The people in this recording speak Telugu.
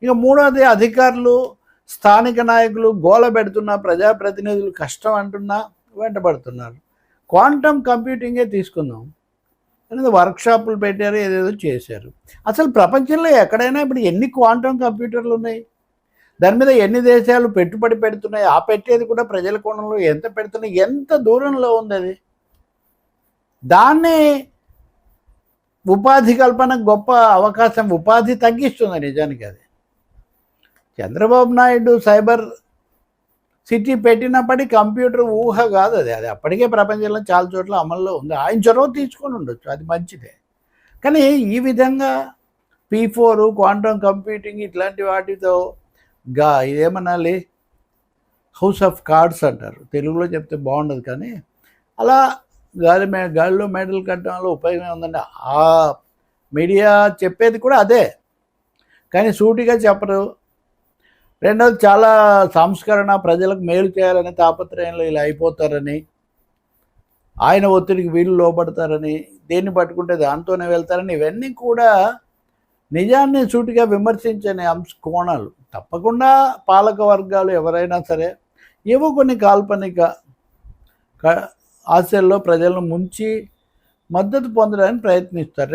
ఇక మూడోది అధికారులు, స్థానిక నాయకులు గోల పెడుతున్నా, ప్రజాప్రతినిధులు కష్టం అంటున్నా వెంటబడుతున్నారు. క్వాంటమ్ కంప్యూటింగే తీసుకుందాం అనేది వర్క్షాపులు పెట్టారు, ఏదేదో చేశారు. అసలు ప్రపంచంలో ఎక్కడైనా ఇప్పుడు ఎన్ని క్వాంటమ్ కంప్యూటర్లు ఉన్నాయి? దాని మీద ఎన్ని దేశాలు పెట్టుబడి పెడుతున్నాయి? ఆ పెట్టేది కూడా ప్రజల కోణంలో ఎంత పెడుతున్నాయి? ఎంత దూరంలో ఉంది అది? దాన్ని ఉపాధి కల్పన గొప్ప అవకాశం, ఉపాధి తగ్గిస్తుంది నిజానికి అది. చంద్రబాబు నాయుడు సైబర్ సిటీ పెట్టినప్పటికీ కంప్యూటర్ ఊహ కాదు అది. అది అప్పటికే ప్రపంచంలో చాలా చోట్ల అమల్లో ఉంది. ఆయన చొరవ తీసుకొని ఉండొచ్చు, అది మంచిదే. కానీ ఈ విధంగా P4 క్వాంటమ్ కంప్యూటింగ్ ఇట్లాంటి వాటితో ఇదేమనాలి, హౌస్ ఆఫ్ కార్డ్స్ అంటారు, తెలుగులో చెప్తే బాగుండదు. కానీ అలా గాలిలో మెడల్ కట్టడంలో ఉపయోగం ఉందండి. ఆ మీడియా చెప్పేది కూడా అదే, కానీ సూటిగా చెప్పరు. రెండవది చాలా సంస్కరణ, ప్రజలకు మేలు చేయాలనే తాపత్రయంలో ఇలా అయిపోతారని, ఆయన ఒత్తిడికి వీళ్ళు లోపడతారని, దేన్ని పట్టుకుంటే దాంతోనే వెళ్తారని, ఇవన్నీ కూడా నిజాన్ని సూటిగా విమర్శించని కోణాలు. తప్పకుండా పాలక వర్గాలు ఎవరైనా సరే ఏవో కొన్ని కాల్పనిక ఆశల్లో ప్రజలను ముంచి మద్దతు పొందడానికి ప్రయత్నిస్తారు.